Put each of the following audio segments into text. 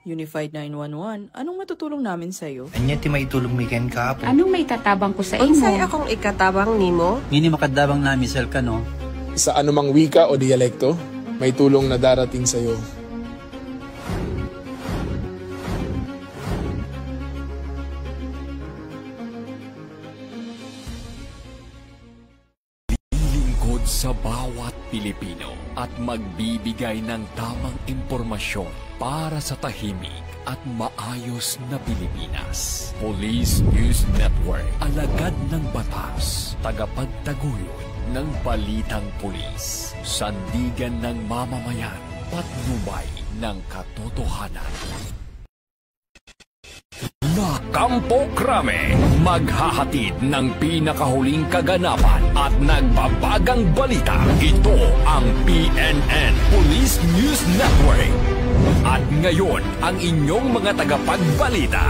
Unified 911, anong matutulong namin sa'yo? Anya ti maitulong mi ken kahapon. Anong may tatabang ko sa imo? Unsay akong ikatabang nimo? Ngini makadabang na misal ka no? Sa anumang wika o dialekto, may tulong na darating sa iyo. Lilingkod sa bawat Pilipino at magbibigay ng tamang impormasyon para sa tahimik at maayos na Pilipinas. Police News Network, alagad ng batas, tagapagtaguyod ng balitang pulis, sandigan ng mamamayan, patnubay ng katotohanan. Na Kampo Krame, maghahatid ng pinakahuling kaganapan at nagbabagang balita. Ito ang PNN Police News Network. At ngayon, ang inyong mga tagapagbalita.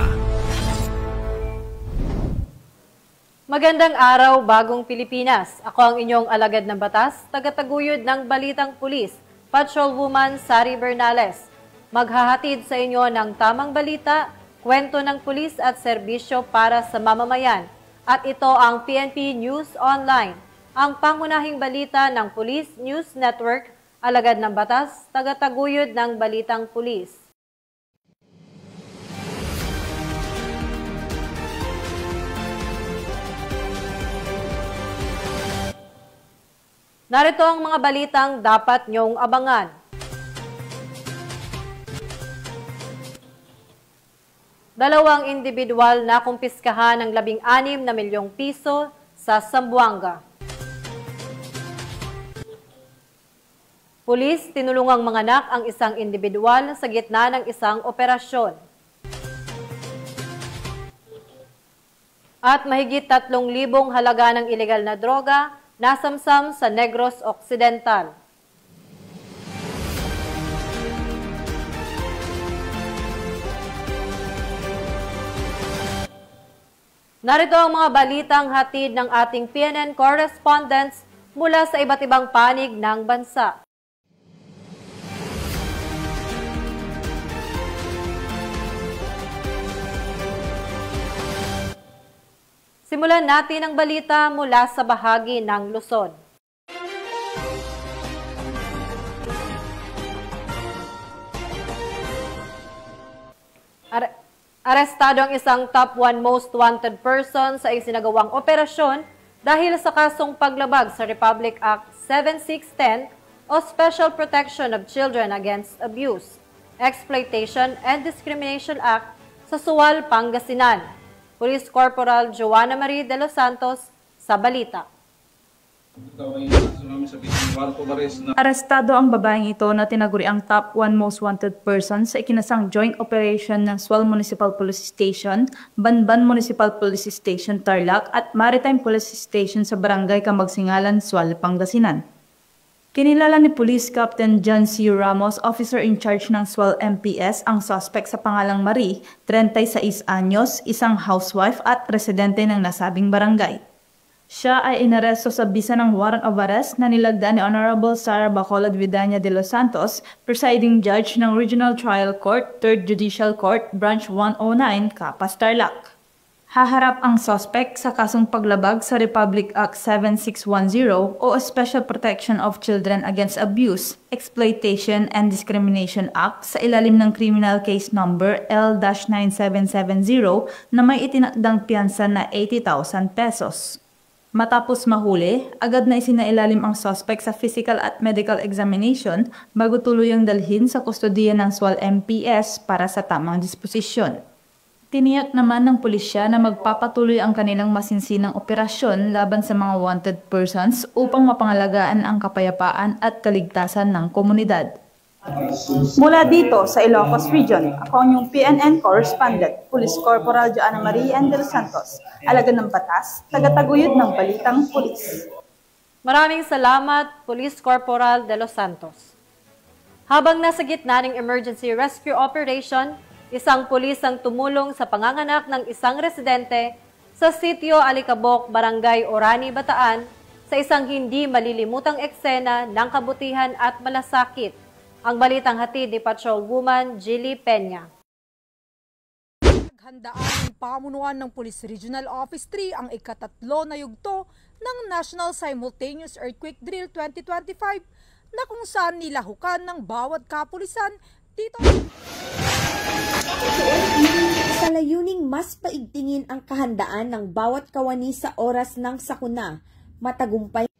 Magandang araw, bagong Pilipinas. Ako ang inyong alagad ng batas, tagataguyod ng Balitang Pulis, Patrolwoman Sari Bernales. Maghahatid sa inyo ng tamang balita, kwento ng pulis at serbisyo para sa mamamayan. At ito ang PNP News Online, ang pangunahing balita ng Police News Network, alagad ng batas, tagataguyod ng Balitang Pulis. Narito ang mga balitang dapat niyong abangan. Dalawang individual na kumpiskahan ng 16 na milyong piso sa Zamboanga. Pulis tinulungang manganak ang isang individual sa gitna ng isang operasyon. At mahigit 3,000 halaga ng ilegal na droga nasamsam sa Negros Occidental. Narito ang mga balitang hatid ng ating PNN correspondents mula sa iba't ibang panig ng bansa. Simulan natin ang balita mula sa bahagi ng Luzon. Arestado ang isang top 1 most wanted person sa isinagawang operasyon dahil sa kasong paglabag sa Republic Act 7610 o Special Protection of Children Against Abuse, Exploitation and Discrimination Act sa Sual, Pangasinan. Police Corporal Joanna Marie de los Santos sa balita. Arestado ang babaeng ito na tinaguri ang top 1 most wanted person sa ikinasang joint operation ng Sual Municipal Police Station, Banban Municipal Police Station, Tarlac at Maritime Police Station sa Barangay Kamagsingalan, Sual, Pangasinan. Kinilala ni Police Captain John C. Ramos, officer in charge ng Sual MPS, ang suspect sa pangalang Marie, 36 anyos, isang housewife at residente ng nasabing barangay. Siya ay inaresto sa bisa ng warrant of arrest na nilagda ni Honorable Sara Bacolod Vidania de los Santos, presiding judge ng Regional Trial Court, 3rd Judicial Court, Branch 109, Capas, Tarlac. Haharap ang suspect sa kasong paglabag sa Republic Act 7610 o Special Protection of Children Against Abuse, Exploitation and Discrimination Act sa ilalim ng Criminal Case Number L-9770 na may itinakdang piyansa na 80,000 pesos. Matapos mahuli, agad na isinailalim ang suspect sa physical at medical examination bago tuluyang dalhin sa kustodiya ng Sual MPS para sa tamang disposisyon. Tiniyak naman ng pulisya na magpapatuloy ang kanilang masinsinang operasyon laban sa mga wanted persons upang mapangalagaan ang kapayapaan at kaligtasan ng komunidad. Mula dito sa Ilocos Region, ako ang inyong PNN correspondent, Police Corporal Joanna Marie de los Santos, alagad ng batas, tagataguyod ng Balitang Pulis. Maraming salamat, Police Corporal de los Santos. Habang nasa gitna ng emergency rescue operation, isang pulis ang tumulong sa panganganak ng isang residente sa sitio Alicabok, Barangay Orani, Bataan, sa isang hindi malilimutang eksena ng kabutihan at malasakit. Ang balitang hatid ni Patrolwoman Jilly Peña. Handaan ng pamunuan ng Police Regional Office 3 ang ikatatlo na yugto ng National Simultaneous Earthquake Drill 2025 na kung saan nilahukan ng bawat kapulisan dito. Sa layuning mas paigtingin ang kahandaan ng bawat kawani sa oras ng sakuna, matagumpay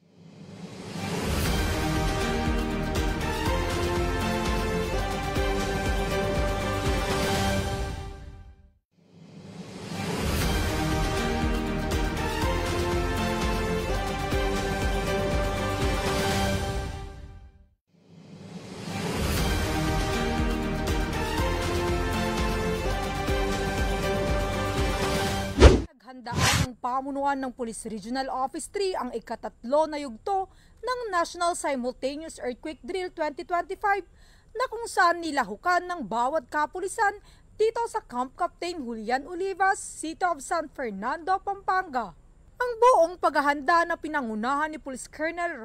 Handaan ng pamunuan ng Police Regional Office 3 ang ikatatlo na yugto ng National Simultaneous Earthquake Drill 2025 na kung saan nilahukan ng bawat kapulisan dito sa Camp Captain Julian Olivas, City of San Fernando, Pampanga. Ang buong paghahanda na pinangunahan ni Police Colonel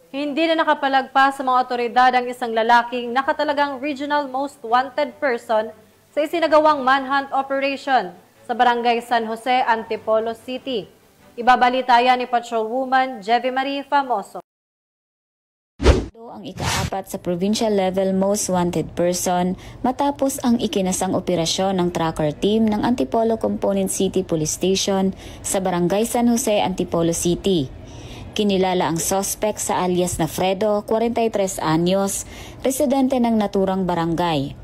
Hindi na nakapalagpas sa mga otoridad ang isang lalaking nakatalagang regional most wanted person sa isinagawang manhunt operation sa Barangay San Jose, Antipolo City. Ibabalita yan ni Patrolwoman Jevie Marie Famoso. Ang ikaapat sa provincial level most wanted person matapos ang ikinasang operasyon ng tracker team ng Antipolo Component City Police Station sa Barangay San Jose, Antipolo City. Kinilala ang suspect sa alias na Fredo, 43 anyos, residente ng naturang barangay.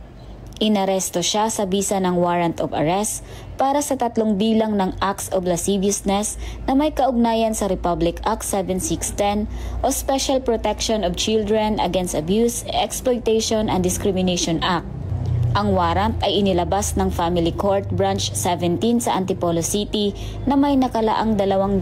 Inaresto siya sa bisa ng warrant of arrest para sa 3 bilang ng acts of lasciviousness na may kaugnayan sa Republic Act 7610 o Special Protection of Children Against Abuse, Exploitation and Discrimination Act. Ang warrant ay inilabas ng Family Court Branch 17 sa Antipolo City na may nakalaang 200,000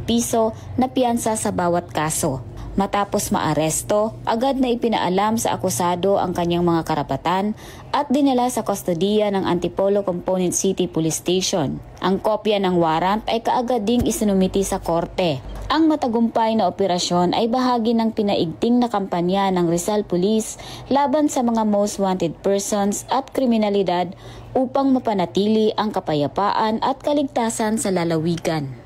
piso na piyansa sa bawat kaso. Matapos maaresto, agad na ipinaalam sa akusado ang kanyang mga karapatan at dinala sa kustodiya ng Antipolo Component City Police Station. Ang kopya ng warrant ay kaagad ding isinumiti sa korte. Ang matagumpay na operasyon ay bahagi ng pinaigting na kampanya ng Rizal Police laban sa mga most wanted persons at kriminalidad upang mapanatili ang kapayapaan at kaligtasan sa lalawigan.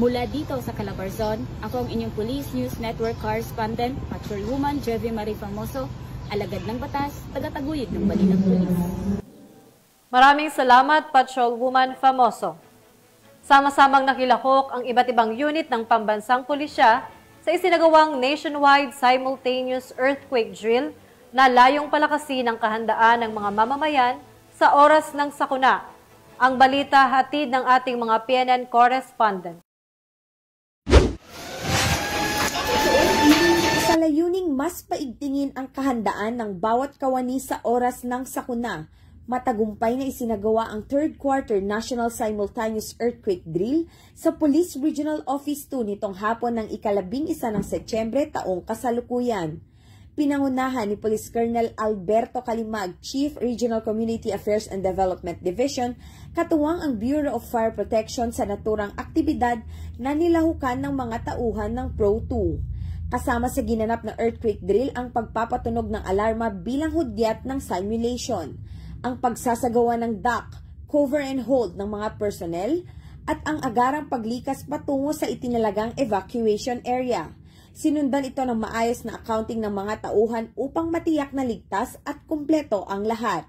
Mula dito sa Calabarzon, ako ang inyong Police News Network Correspondent, Patrolwoman Jevie Marie Famoso, alagad ng batas, tagataguyod ng balitang pulis. Maraming salamat, Patrolwoman Famoso. Sama-samang nakilahok ang iba't ibang unit ng pambansang pulisya sa isinagawang nationwide simultaneous earthquake drill na layong palakasin ang kahandaan ng mga mamamayan sa oras ng sakuna. Ang balita hatid ng ating mga PNN correspondent. Sa layuning mas paigtingin ang kahandaan ng bawat kawani sa oras ng sakuna, matagumpay na isinagawa ang 3rd quarter National Simultaneous Earthquake Drill sa Police Regional Office 2 nitong hapon ng ika-11 ng Setyembre taong kasalukuyan. Pinangunahan ni Police Colonel Alberto Calimag, Chief Regional Community Affairs and Development Division, katuwang ang Bureau of Fire Protection sa naturang aktibidad na nilahukan ng mga tauhan ng Pro 2. Kasama sa ginanap na earthquake drill ang pagpapatunog ng alarma bilang hudyat ng simulation, ang pagsasagawa ng duck, cover and hold ng mga personnel, at ang agarang paglikas patungo sa itinalagang evacuation area. Sinundan ito ng maayos na accounting ng mga tauhan upang matiyak na ligtas at kumpleto ang lahat.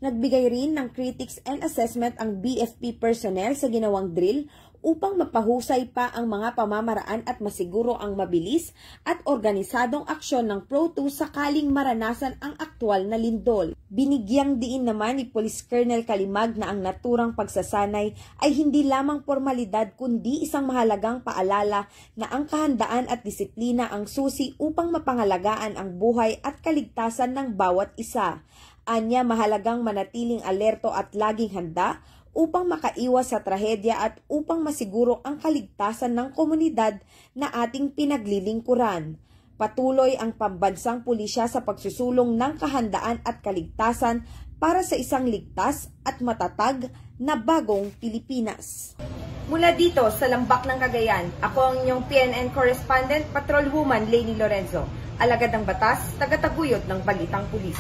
Nagbigay rin ng critics and assessment ang BFP personnel sa ginawang drill upang mapahusay pa ang mga pamamaraan at masiguro ang mabilis at organisadong aksyon ng Pro 2 sakaling maranasan ang aktwal na lindol. Binigyang diin naman ni Police Colonel Calimag na ang naturang pagsasanay ay hindi lamang formalidad kundi isang mahalagang paalala na ang kahandaan at disiplina ang susi upang mapangalagaan ang buhay at kaligtasan ng bawat isa. Anya, mahalagang manatiling alerto at laging handa upang makaiwas sa trahedya at upang masiguro ang kaligtasan ng komunidad na ating pinaglilingkuran. Patuloy ang pambansang pulisya sa pagsusulong ng kahandaan at kaligtasan para sa isang ligtas at matatag na bagong Pilipinas. Mula dito sa Lambak ng Cagayan, ako ang inyong PNN correspondent, Patrolwoman Lainey Lorenzo, alagad ng batas, tagataguyod ng Balitang Pulis.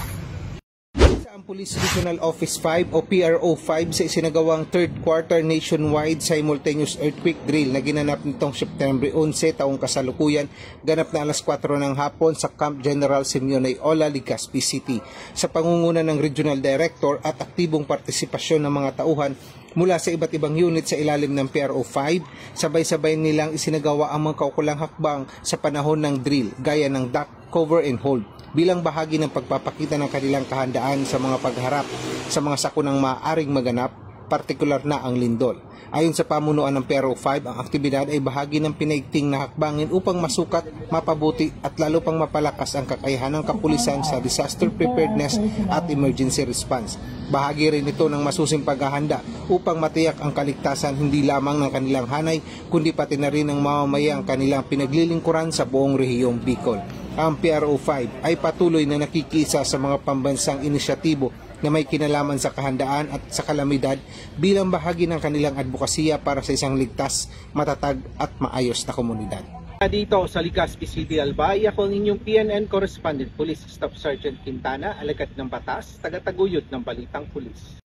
Ang Police Regional Office 5 o PRO 5 sa isinagawang third quarter nationwide simultaneous earthquake drill na ginanap nitong September 11 taong kasalukuyan, ganap na alas 4 ng hapon sa Camp General Simeon Ayala, Legazpi City. Sa pangunguna ng Regional Director at aktibong partisipasyon ng mga tauhan mula sa iba't ibang unit sa ilalim ng PRO 5, sabay-sabay nilang isinagawa ang mga kaukulang hakbang sa panahon ng drill, gaya ng duck, cover and hold, bilang bahagi ng pagpapakita ng kanilang kahandaan sa mga pagharap sa mga sakunang maaaring maganap, partikular na ang lindol. Ayon sa pamunuan ng PRO 5, ang aktibidad ay bahagi ng pinaigting na hakbangin upang masukat, mapabuti at lalo pang mapalakas ang kakayahan ng kapulisan sa disaster preparedness at emergency response. Bahagi rin ito ng masusing paghahanda upang matiyak ang kaligtasan hindi lamang ng kanilang hanay, kundi pati na rin ng mamamayang kanilang pinaglilingkuran sa buong rehiyong Bicol. Ang PRO 5 ay patuloy na nakikisa sa mga pambansang inisyatibo na may kinalaman sa kahandaan at sa kalamidad bilang bahagi ng kanilang advokasya para sa isang ligtas, matatag at maayos na komunidad. Dito sa Legazpi City, Albay, ako ang inyong PNN Correspondent Police Staff Sergeant Quintana, alagad ng batas, tagataguyod ng Balitang Pulis.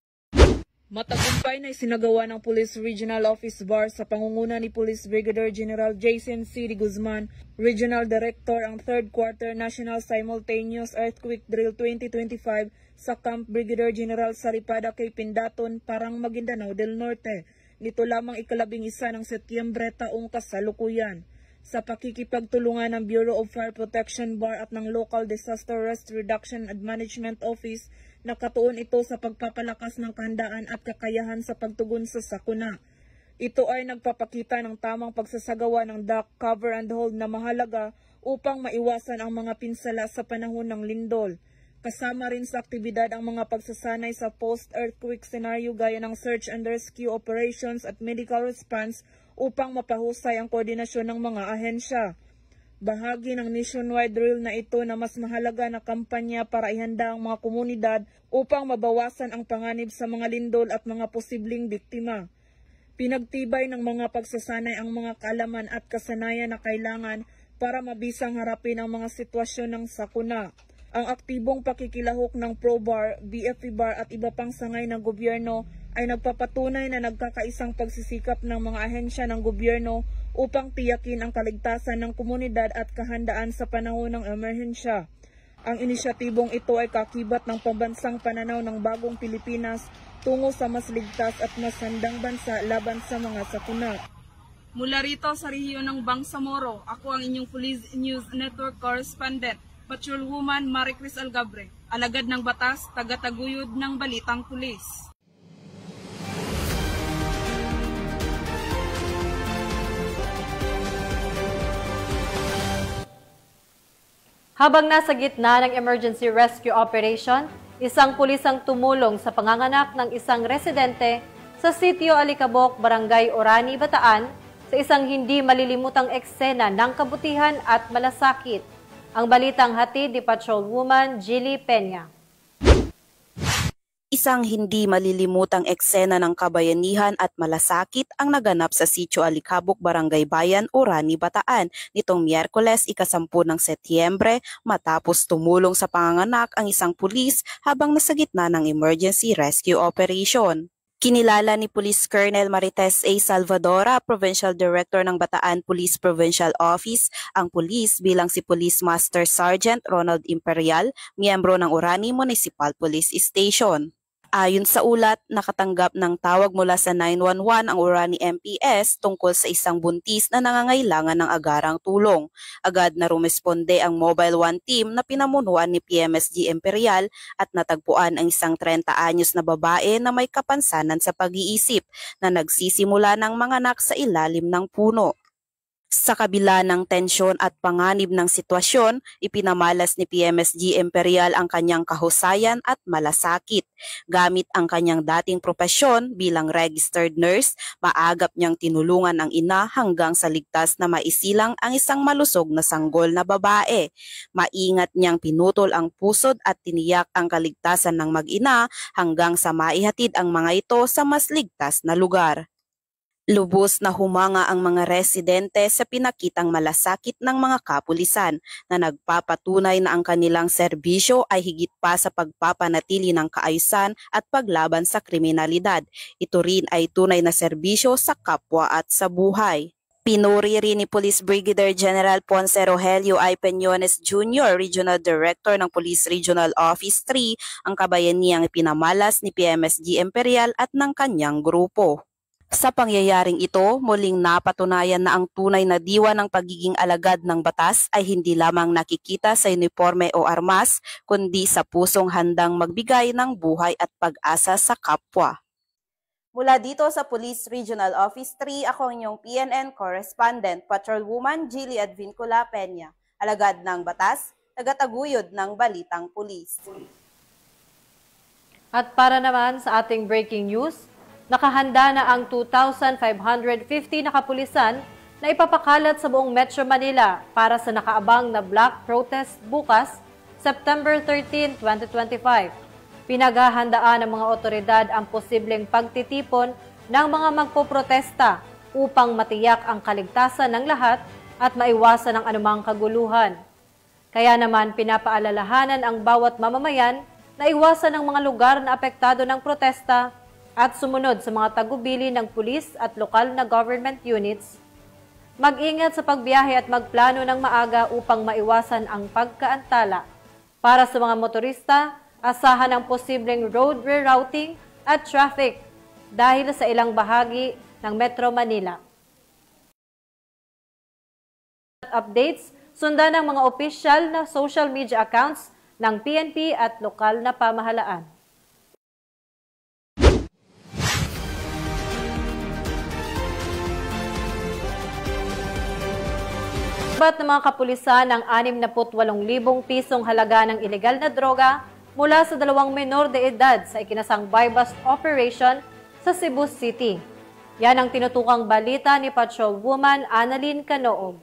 Matagumpay na isinagawa ng Police Regional Office Bar sa pangunguna ni Police Brigadier General Jason C. Guzman, Regional Director, ang third quarter National Simultaneous Earthquake Drill 2025 sa Camp Brigadier General Saripada kay Pindaton, Parang, Maguindanao del Norte. Nito lamang ika-11 ng Setyembre taong kasalukuyan. Sa pakikipagtulungan ng Bureau of Fire Protection Bar at ng Local Disaster Risk Reduction and Management Office, nakatuon ito sa pagpapalakas ng kahandaan at kakayahan sa pagtugon sa sakuna. Ito ay nagpapakita ng tamang pagsasagawa ng duck, cover and hold na mahalaga upang maiwasan ang mga pinsala sa panahon ng lindol. Kasama rin sa aktibidad ang mga pagsasanay sa post-earthquake scenario gaya ng search and rescue operations at medical response upang mapahusay ang koordinasyon ng mga ahensya. Bahagi ng nationwide drill na ito na mas mahalaga na kampanya para ihanda ang mga komunidad upang mabawasan ang panganib sa mga lindol at mga posibleng biktima. Pinagtibay ng mga pagsasanay ang mga kaalaman at kasanayan na kailangan para mabisang harapin ang mga sitwasyon ng sakuna. Ang aktibong pakikilahok ng ProBar, BFP Bar at iba pang sangay ng gobyerno ay nagpapatunay na nagkakaisang pagsisikap ng mga ahensya ng gobyerno upang tiyakin ang kaligtasan ng komunidad at kahandaan sa panahon ng emerhensya. Ang inisyatibong ito ay kakibat ng pambansang pananaw ng bagong Pilipinas tungo sa mas ligtas at mas handang bansa laban sa mga sakuna. Mula rito sa rehiyon ng Bangsamoro, ako ang inyong Police News Network Correspondent, Patrolwoman Maricris Algabre, alagad ng batas, tagataguyod ng Balitang Pulis. Habang nasa gitna ng emergency rescue operation, isang pulis ang tumulong sa panganganak ng isang residente sa Sitio Alicabok, Barangay Orani, Bataan, sa isang hindi malilimutang eksena ng kabutihan at malasakit. Ang balitang hatid ni Patrolwoman Jilly Peña. Isang hindi malilimutang eksena ng kabayanihan at malasakit ang naganap sa Sitio Alicabok, Barangay Bayan, Orani, Bataan nitong Miyerkules, ika-10 ng Setyembre matapos tumulong sa panganganak ang isang pulis habang nasa gitna ng emergency rescue operation. Kinilala ni Police Colonel Marites A. Salvadora, Provincial Director ng Bataan Police Provincial Office, ang pulis bilang si Police Master Sergeant Ronald Imperial, miyembro ng Orani Municipal Police Station. Ayon sa ulat, nakatanggap ng tawag mula sa 911 ang Orani MPS tungkol sa isang buntis na nangangailangan ng agarang tulong. Agad na rumesponde ang Mobile 1 team na pinamunuan ni PMSG Imperial at natagpuan ang isang 30 anyos na babae na may kapansanan sa pag-iisip na nagsisimula ng manganak sa ilalim ng puno. Sa kabila ng tensyon at panganib ng sitwasyon, ipinamalas ni PMSG Imperial ang kanyang kahusayan at malasakit. Gamit ang kanyang dating propesyon bilang registered nurse, maagap niyang tinulungan ang ina hanggang sa ligtas na maisilang ang isang malusog na sanggol na babae. Maingat niyang pinutol ang pusod at tiniyak ang kaligtasan ng mag-ina hanggang sa maihatid ang mga ito sa mas ligtas na lugar. Lubos na humanga ang mga residente sa pinakitang malasakit ng mga kapulisan na nagpapatunay na ang kanilang serbisyo ay higit pa sa pagpapanatili ng kaayusan at paglaban sa kriminalidad. Ito rin ay tunay na serbisyo sa kapwa at sa buhay. Pinuri rin ni Police Brigadier General Ponce Rogelio I. Peñones Jr., Regional Director ng Police Regional Office 3, ang kabayanihang ipinamalas ni PMSG Imperial at ng kanyang grupo. Sa pangyayaring ito, muling napatunayan na ang tunay na diwa ng pagiging alagad ng batas ay hindi lamang nakikita sa uniforme o armas, kundi sa pusong handang magbigay ng buhay at pag-asa sa kapwa. Mula dito sa Police Regional Office 3, ako ang inyong PNN Correspondent, Patrolwoman Jilly Advincula Peña, alagad ng batas, tagataguyod ng balitang pulis. At para naman sa ating breaking news, nakahanda na ang 2,550 na kapulisan na ipapakalat sa buong Metro Manila para sa nakaabang na Black Protest bukas, September 13, 2025. Pinaghahandaan ng mga otoridad ang posibleng pagtitipon ng mga magpoprotesta upang matiyak ang kaligtasan ng lahat at maiwasan ang anumang kaguluhan. Kaya naman pinapaalalahanan ang bawat mamamayan na iwasan ang mga lugar na apektado ng protesta at sumunod sa mga tagubili ng pulis at lokal na government units, mag-ingat sa pagbiyahe at magplano ng maaga upang maiwasan ang pagkaantala. Para sa mga motorista, asahan ang posibleng road rerouting at traffic dahil sa ilang bahagi ng Metro Manila. Updates, sundan ng mga opisyal na social media accounts ng PNP at lokal na pamahalaan. Ng mga kapulisan ng 68,000 pisong halaga ng ilegal na droga mula sa 2 menor de edad sa ikinasang buy-bust operation sa Cebu City. Yan ang tinutukang balita ni Patrolwoman Annalyn Canoog.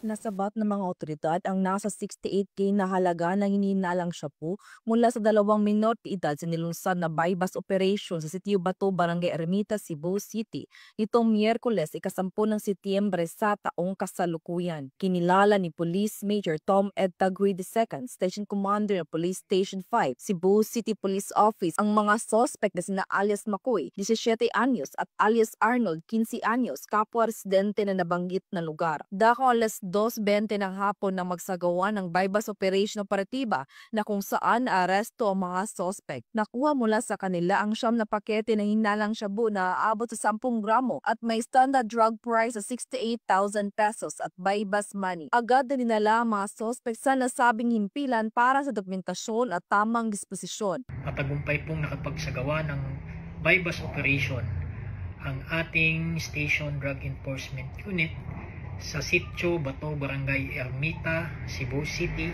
Nasabat ng mga otoridad ang nasa 68K na halaga ng hinihinalang shabu mula sa 2 menor de edad sa nilunsad na buy-bust operation sa Sitio Bato, Barangay Ermita, Cebu City nitong Miyerkules, 10 ng Setyembre sa taong kasalukuyan. Kinilala ni Police Major Tom Ed Tagui II, Station Commander ng Police Station 5, Cebu City Police Office, ang mga suspect na sina alias Makoy, 17 anyos at alias Arnold, 15 anyos, kapwa residente na nabanggit na lugar. Dako alas 2:20 ng hapon na magsagawa ng buy-bust operation operatiba na kung saan naaresto ang mga suspect. Nakuha mula sa kanila ang 9 na pakete na hinalang shabu na aabot sa 10 gramo at may standard drug price sa 68,000 pesos at buy-bust money. Agad na dinala ang mga suspect sa nasabing himpilan para sa dokumentasyon at tamang disposisyon. Matagumpay pong nakapagsagawa ng buy-bust operation ang ating Station Drug Enforcement Unit sa Sitio Bato, Barangay Ermita, Cebu City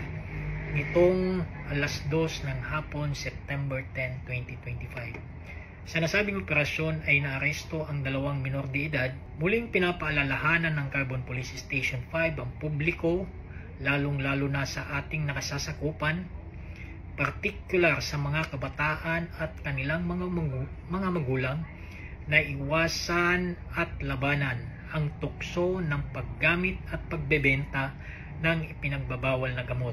nitong alas 2 ng hapon, September 10, 2025. Sa nasabing operasyon ay naaresto ang 2 minor de edad. Muling pinapaalalahanan ng Carbon Police Station 5 ang publiko, lalong-lalo na sa ating nakasasakupan, partikular sa mga kabataan at kanilang mga magulang, na iwasan at labanan ang tukso ng paggamit at pagbebenta ng ipinagbabawal na gamot.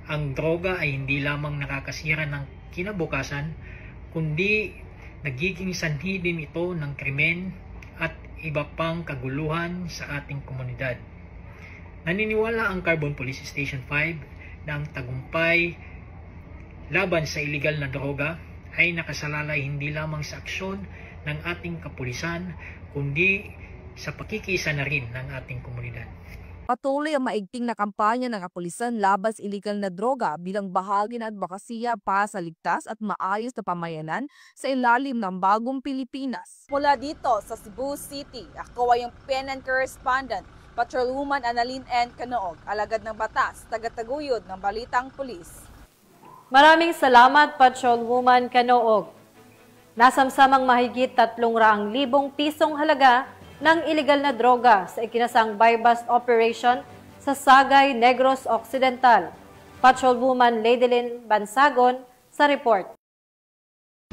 Ang droga ay hindi lamang nakakasira ng kinabukasan, kundi nagiging sanhi din ito ng krimen at iba pang kaguluhan sa ating komunidad. Naniniwala ang Carbon Police Station 5 na ang tagumpay laban sa iligal na droga ay nakasalalay hindi lamang sa aksyon ng ating kapulisan, kundi sa pakikiisa na rin ng ating komunidad. Patuloy ang maigting na kampanya ng kapulisan laban sa iligal na droga bilang bahagi ng advokasya para sa ligtas at maayos na pamayanan sa ilalim ng bagong Pilipinas. Mula dito sa Cebu City, ako ay yung PNN correspondent, Patrolwoman Annalyn N. Canoog, alagad ng batas, tagataguyod ng Balitang Pulis. Maraming salamat, Patrolwoman Canoog. Nasamsamang mahigit 300,000 pisong halaga ng iligal na droga sa ikinasang buy-bust operation sa Sagay, Negros Occidental. Patrolwoman Ladylin Bansagon sa report.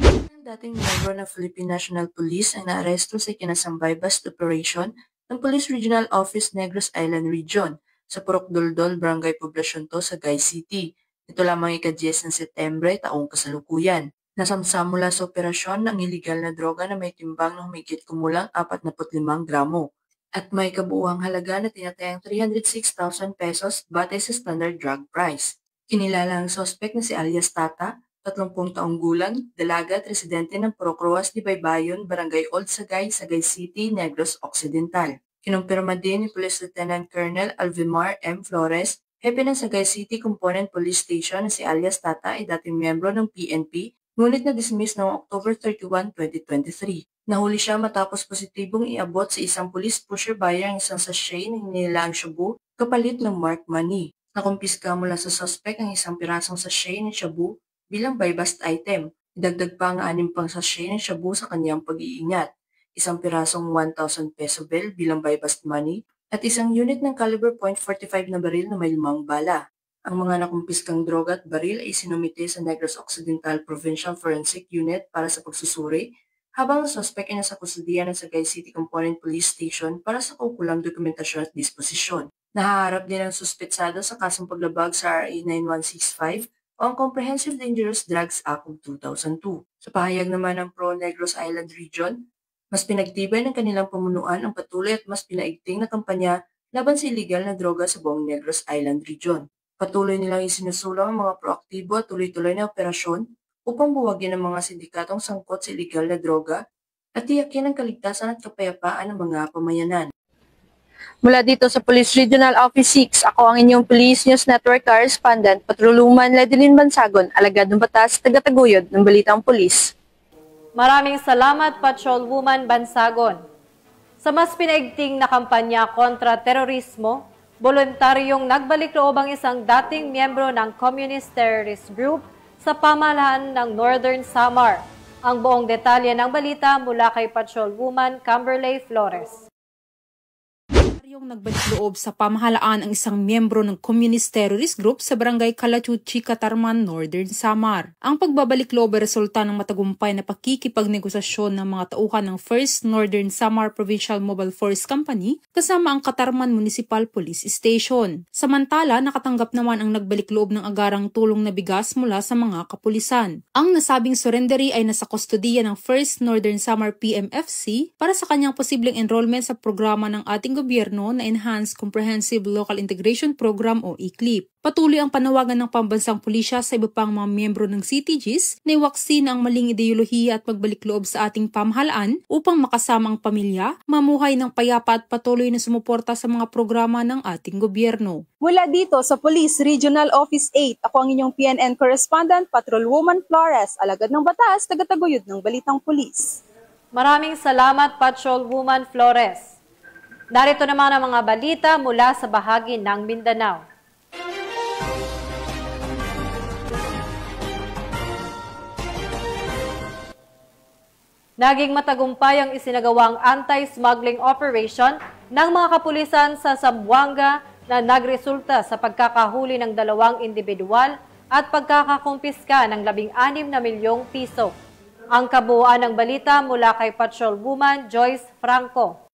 Ang dating member ng Philippine National Police ay naaresto sa ikinasang buy-bust operation ng Police Regional Office Negros Island Region sa Purok Doldol, Barangay Poblacion 2, Sagay City. Ito lamang ika-10 ng Setyembre taong kasalukuyan. Nasamsam mula sa operasyon ng iligal na droga na may timbang ng mahigit kumulang 45 gramo at may kabuuang halaga na tinatayang 306,000 pesos batay sa standard drug price. Kinilala ang suspect na si alias Tata, 30 taong gulang, dalaga at residente ng Purok Roas de Baybayon, Barangay Old Sagay, Sagay City, Negros Occidental. Kinumpirma din ni Police Lieutenant Colonel Alvimar M. Flores, hepe ng Sagay City Component Police Station na si alias Tata ay dating miyembro ng PNP, ngunit na-dismiss noong October 31, 2023. Nahuli siya matapos positibong iabot sa isang police pusher buyer ang isang sachet na hinilaang shabu kapalit ng marked money. Nakumpiska mula sa suspect ang isang pirasong sachet ng shabu bilang buy-bust item. Idagdag pa ang 6 pang sachet ng shabu sa kanyang pag-iingat. Isang pirasong 1,000 peso bill bilang buy-bust money at isang unit ng caliber .45 na baril na may 5 bala. Ang mga nakumpiskang droga at baril ay sinumite sa Negros Occidental Provincial Forensic Unit para sa pagsusuri, habang ang suspect ay nasa kustudiya ng Sagay City Component Police Station para sa kaukulang dokumentasyon at disposisyon. Nahaharap din ang suspetsado sa kasong paglabag sa RA 9165 o ang Comprehensive Dangerous Drugs Act of 2002. Sa pahayag naman ng Pro-Negros Island Region, mas pinagtibay ng kanilang pamunuan ang patuloy at mas pinaigting na kampanya laban sa iligal na droga sa buong Negros Island Region. Patuloy nilang isinusulong ang mga proaktibo at tuloy-tuloy na operasyon upang buwagin ang mga sindikatong sangkot sa iligal na droga at tiyakin ang kaligtasan at kapayapaan ng mga pamayanan. Mula dito sa Police Regional Office 6, ako ang inyong Police News Network Correspondent, Patrolwoman Ladylin Bansagon, alagad ng batas, tagataguyod ng Balitang Pulis. Maraming salamat, Patrolwoman Bansagon. Sa mas pinaigting na kampanya kontra terorismo, voluntaryong nagbalik loob ang isang dating miyembro ng Communist Terrorist Group sa pamahalaan ng Northern Samar. Ang buong detalye ng balita mula kay Patrolwoman Camberley Flores. Yung nagbalik loob sa pamahalaan ang isang miyembro ng Communist Terrorist Group sa Barangay Calachuchi, Catarman, Northern Samar. Ang pagbabalik loob ay resulta ng matagumpay na pakikipagnegosasyon ng mga tauhan ng 1st Northern Samar Provincial Mobile Force Company kasama ang Catarman Municipal Police Station. Samantala, nakatanggap naman ang nagbalik loob ng agarang tulong na bigas mula sa mga kapulisan. Ang nasabing surrendery ay nasa kustodiya ng 1st Northern Samar PMFC para sa kanyang posibleng enrollment sa programa ng ating gobyerno na Enhanced Comprehensive Local Integration Program o ECLIP. Patuloy ang panawagan ng pambansang pulisya sa iba pang mga miyembro ng CTGs na iwaksin ang maling ideolohiya at magbalik loob sa ating pamahalaan upang makasama ang pamilya, mamuhay ng payapa at patuloy na sumuporta sa mga programa ng ating gobyerno. Mula dito sa Police Regional Office 8, ako ang inyong PNN Correspondent, Patrolwoman Flores, alagad ng batas, tagataguyod ng Balitang Pulis. Maraming salamat, Patrolwoman Flores. Narito naman ang mga balita mula sa bahagi ng Mindanao. Naging matagumpay ang isinagawang anti-smuggling operation ng mga kapulisan sa Zamboanga na nagresulta sa pagkakahuli ng 2 individual at pagkakakumpiska ng 16 na milyong piso. Ang kabuuan ng balita mula kay Patrolwoman Joyce Franco.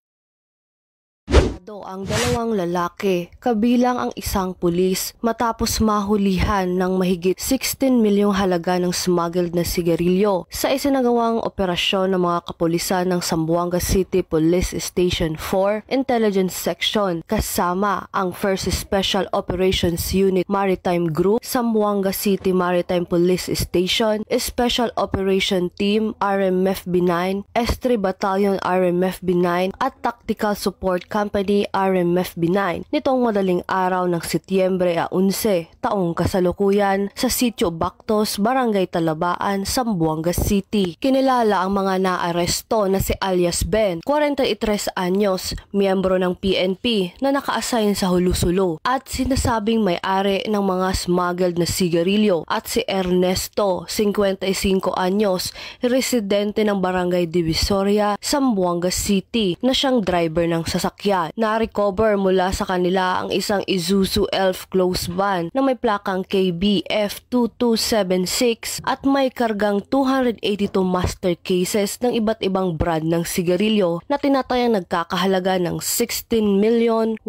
Ang 2 lalaki, kabilang ang isang pulis, matapos mahulihan ng mahigit 16 milyong halaga ng smuggled na sigarilyo sa isinagawang operasyon ng mga kapulisan ng Zamboanga City Police Station 4 Intelligence Section kasama ang 1st Special Operations Unit Maritime Group, Zamboanga City Maritime Police Station, Special Operation Team RMFB 9, S3 Battalion RMFB 9 at Tactical Support Company ni RMFB9 nitong madaling araw ng Setyembre 11, taong kasalukuyan sa Sitio Bactos, Barangay Talabaan, Zamboanga City. Kinilala ang mga naaresto na si alias Ben, 43 anyos, miyembro ng PNP na naka-assign sa Hulusulo at sinasabing may-ari ng mga smuggled na sigarilyo, at si Ernesto, 55 anyos, residente ng Barangay Divisoria, Zamboanga City na siyang driver ng sasakyan. Na-recover mula sa kanila ang isang Isuzu Elf close van na may plakang KBF2276 at may kargang 282 master cases ng iba't ibang brand ng sigarilyo na tinatayang nagkakahalaga ng 16,158,600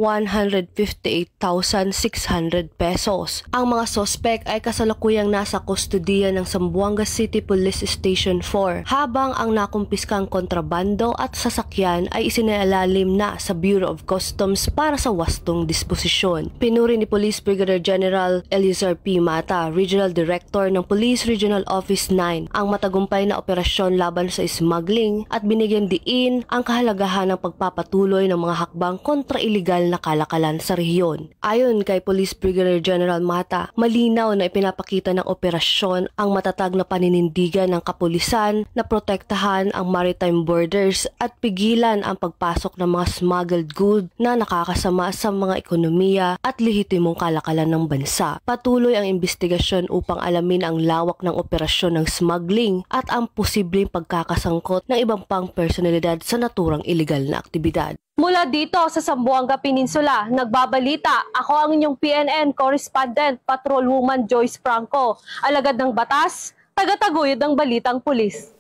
pesos. Ang mga sospek ay kasalukuyang nasa kustodiya ng Zamboanga City Police Station 4, habang ang nakumpiskang kontrabando at sasakyan ay isinalalim na sa Bureau of Customs para sa wastong disposisyon. Pinuri ni Police Brigadier General Eliezer P. Mata, Regional Director ng Police Regional Office 9, ang matagumpay na operasyon laban sa smuggling at binigyan diin ang kahalagahan ng pagpapatuloy ng mga hakbang kontra iligal na kalakalan sa rehiyon. Ayon kay Police Brigadier General Mata, malinaw na ipinapakita ng operasyon ang matatag na paninindigan ng kapulisan na protektahan ang maritime borders at pigilan ang pagpasok ng mga smuggled goods na nakakasama sa mga ekonomiya at lehitimong kalakalan ng bansa. Patuloy ang investigasyon upang alamin ang lawak ng operasyon ng smuggling at ang posibleng pagkakasangkot ng ibang pang personalidad sa naturang iligal na aktibidad. Mula dito sa Zamboanga Peninsula, nagbabalita, ako ang inyong PNN correspondent, Patrolwoman Joyce Franco, alagad ng batas, tagataguyod ng balitang pulis.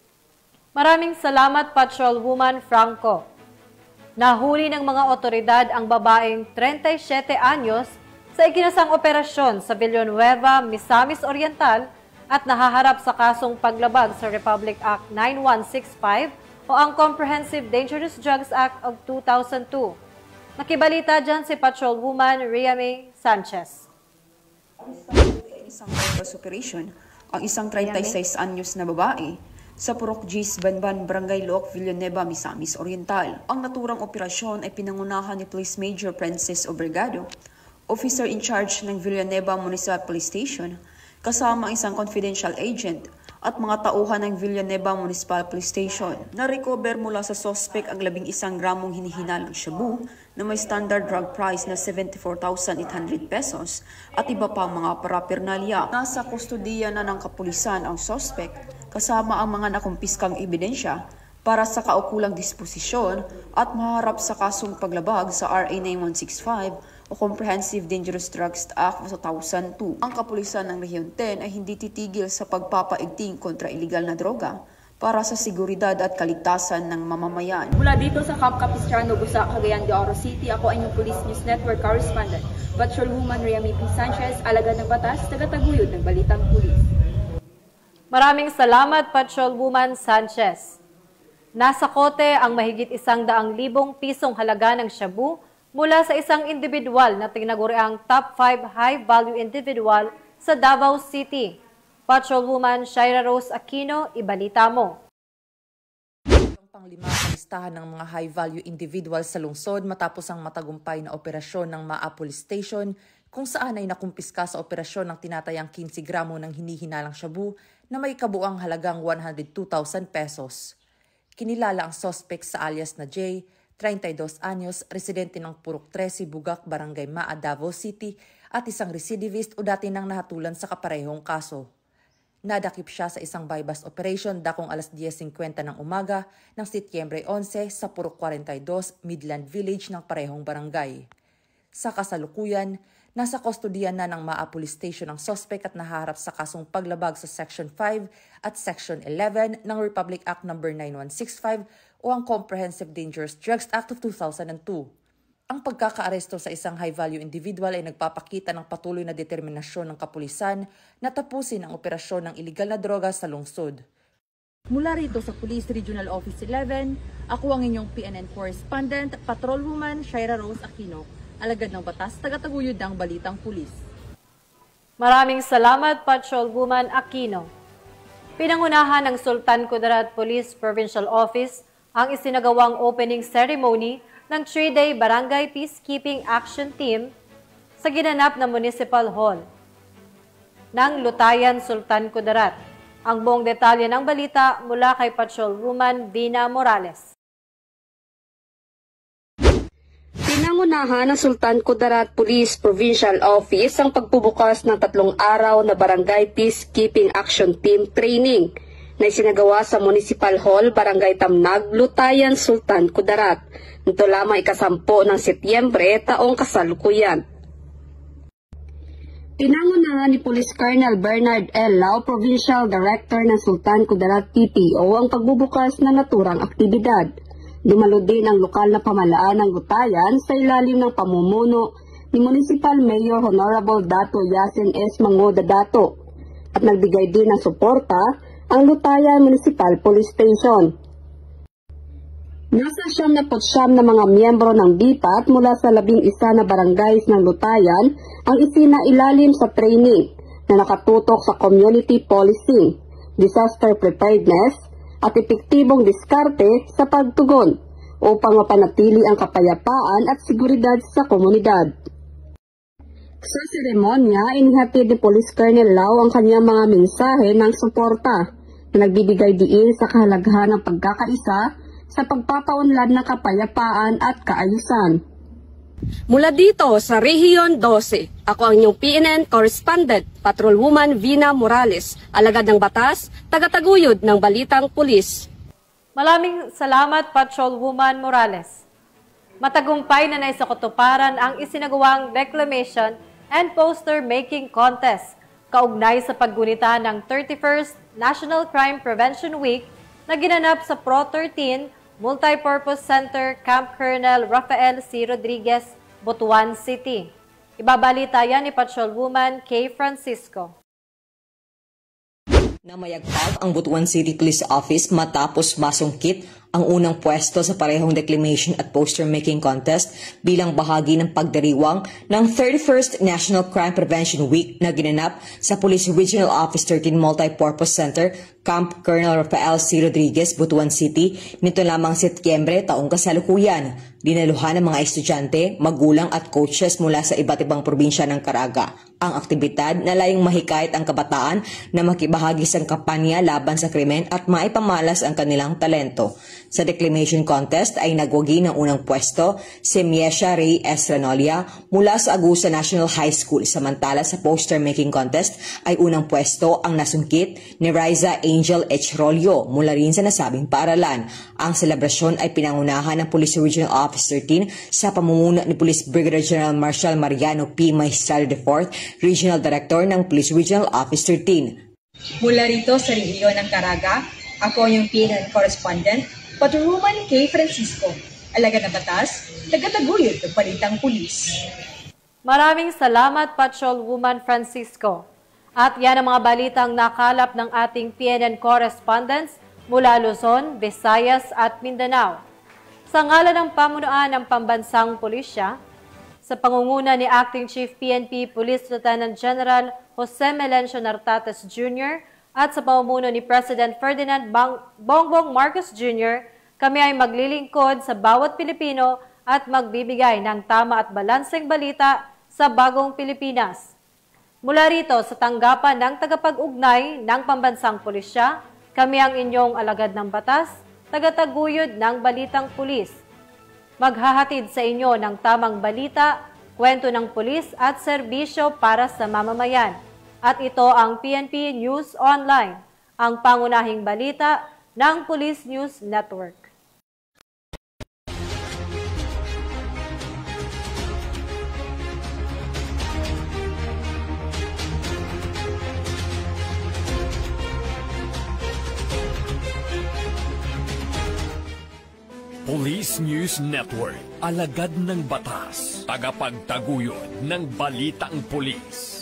Maraming salamat, Patrolwoman Franco. Nahuli ng mga otoridad ang babaeng 37 anyos sa ikinasang operasyon sa Villanueva, Misamis Oriental at nahaharap sa kasong paglabag sa Republic Act 9165 o ang Comprehensive Dangerous Drugs Act of 2002. Nakibalita dyan si Patrolwoman Riame Sanchez. Isang bypass operation, ang isang 36 anyos na babae sa Purok Gis, Banban, Barangay Loc, Villanueva, Misamis Oriental. Ang naturang operasyon ay pinangunahan ni Police Major Francis Obregado, officer in charge ng Villanueva Municipal Police Station, kasama ang isang confidential agent at mga tauhan ng Villanueva Municipal Police Station. Na-recover mula sa suspect ang 11 gramong hinihinalang shabu na may standard drug price na 74,800 pesos at iba pang mga paraphernalia. Nasa kustodiya na ng kapulisan ang suspect kasama ang mga nakumpiskang ebidensya para sa kaukulang disposisyon at maharap sa kasong paglabag sa RA 9165 o Comprehensive Dangerous Drugs Act of 2002. Ang kapulisan ng Rehiyon 10 ay hindi titigil sa pagpapaigting kontra iligal na droga para sa seguridad at kaligtasan ng mamamayan. Mula dito sa Camp Capistrano, Busa, Cagayan de Oro City, ako ay inyong Police News Network correspondent, Patrolwoman Riame P. Sanchez, alagad ng batas, tagataguyod ng balitang pulis. Maraming salamat, Patrolwoman Sanchez. Nasa kote ang mahigit 100,000 pisong halaga ng shabu mula sa isang individual na tinaguriang top 5 high-value individual sa Davao City. Patrolwoman Shaira Rose Aquino, ibalita mo. Pang-5 sa listahan ng mga high-value individual sa lungsod matapos ang matagumpay na operasyon ng MAA Police Station kung saan ay nakumpiska sa operasyon ng tinatayang 15 gramo ng hinihinalang shabu na may kabuang halagang 102,000 pesos. Kinilala ang suspect sa alias na J, 32 anyos, residente ng Purok 13, Bugak, Barangay Maa, Davao City at isang recidivist o dati nang nahatulan sa kaparehong kaso. Nadakip siya sa isang buy-bust operation dakong alas 10:50 ng umaga ng Setyembre 11 sa Purok 42, Midland Village ng parehong barangay. Sa kasalukuyan, nasa kustodiyan na ng MAA Police Station ang suspect at nahaharap sa kasong paglabag sa Section 5 at Section 11 ng Republic Act No. 9165 o ang Comprehensive Dangerous Drugs Act of 2002. Ang pagkakaaresto sa isang high-value individual ay nagpapakita ng patuloy na determinasyon ng kapulisan na tapusin ang operasyon ng iligal na droga sa lungsod. Mula rito sa Police Regional Office 11, ako ang inyong PNN correspondent, Patrolwoman Shaira Rose Aquino, alagad ng batas, tagataguyod ng balitang pulis. Maraming salamat, Patrolwoman Aquino. Pinangunahan ng Sultan Kudarat Police Provincial Office ang isinagawang opening ceremony ng 3-day Barangay Peacekeeping Action Team sa ginanap na Municipal Hall ng Lutayan, Sultan Kudarat. Ang buong detalye ng balita mula kay Patrolwoman Vina Morales. Pinangunahan ng Sultan Kudarat Police Provincial Office ang pagbubukas ng 3 araw na Barangay Peacekeeping Action Team Training na isinagawa sa Municipal Hall, Barangay Tamnag, Lutayan, Sultan Kudarat. Ito lamang ika-10 ng Setyembre taong kasalukuyan. Pinangunahan ni Police Colonel Bernard L. Lau, Provincial Director ng Sultan Kudarat PPO, ang pagbubukas ng naturang aktibidad. Dumalo din ang lokal na pamalaan ng Lutayan sa ilalim ng pamumuno ni Municipal Mayor Honorable Dato Yasin S. Mangoda Dato at nagbigay din ng suporta ang Lutayan Municipal Police Station. Nasa 79 na mga miyembro ng DPAT mula sa 11 na barangays ng Lutayan ang isinailalim sa training na nakatutok sa community policing, disaster preparedness at epektibong diskarte sa pagtugon upang mapanatili ang kapayapaan at seguridad sa komunidad. Sa seremonya, inihatid ni Police Colonel Lau ang kanyang mga mensahe ng suporta na nagbibigay diin sa kahalagahan ng pagkakaisa sa pagpapaunlad ng kapayapaan at kaayusan. Mula dito sa Rehiyon 12, ako ang inyong PNN Correspondent, Patrolwoman Vina Morales, alagad ng batas, tagataguyod ng Balitang Pulis. Maraming salamat, Patrolwoman Morales. Matagumpay na naisakutuparan ang isinagawang Declamation and Poster Making Contest kaugnay sa paggunita ng 31st National Crime Prevention Week na ginanap sa Pro 13 Multipurpose Center, Camp Colonel Rafael C. Rodriguez, Butuan City. Ibabalita yan ni Patrolwoman K. Francisco. Namayagpag ang Butuan City Police Office matapos masungkit ang unang pwesto sa parehong declamation at poster making contest bilang bahagi ng pagdiriwang ng 31st National Crime Prevention Week na ginanap sa Police Regional Office 13 Multipurpose Center, Camp Colonel Rafael C. Rodriguez, Butuan City, nito lamang Setyembre taong kasalukuyan. Dinaluhan ng mga estudyante, magulang at coaches mula sa iba't ibang probinsya ng Caraga. Ang aktibidad na layong mahikayat ang kabataan na makibahagi sa kampanya laban sa krimen at maipamalas ang kanilang talento. Sa declamation contest ay nagwagi ng unang pwesto si Miesha Ray Estranolia mula sa Agusa National High School. Samantala sa poster making contest ay unang pwesto ang nasungkit ni Riza Angel H. Rolio mula rin sa nasabing paaralan. Ang selebrasyon ay pinangunahan ng Police Regional Office 13 sa pamumuno ni Police Brigadier General Marshal Mariano P. Maestrado IV, Regional Director ng Police Regional Office 13. Mula rito sa rehiyon ng Caraga, ako yung PNN Correspondent, Patrolwoman K. Francisco, alagad ng batas, tagataguyod ng Balitang Pulis. Maraming salamat, Patrolwoman Francisco. At yan ang mga balitang nakalap ng ating PNN correspondents mula Luzon, Visayas at Mindanao. Sa ngalan ng pamunuan ng Pambansang Pulisya, sa pangunguna ni Acting Chief PNP Police Lieutenant General Jose Melencio Nartates Jr. at sa pamumuno ni President Ferdinand Bongbong Marcos Jr., kami ay maglilingkod sa bawat Pilipino at magbibigay ng tama at balanseng balita sa bagong Pilipinas. Mula rito sa tanggapan ng tagapag-ugnay ng Pambansang Pulisya, kami ang inyong alagad ng batas, tagataguyod ng Balitang Pulis. Maghahatid sa inyo ng tamang balita, kwento ng pulis at serbisyo para sa mamamayan. At ito ang PNP News Online, ang pangunahing balita ng Police News Network. Police News Network, alagad ng batas, tagapagtaguyod ng balitang pulis.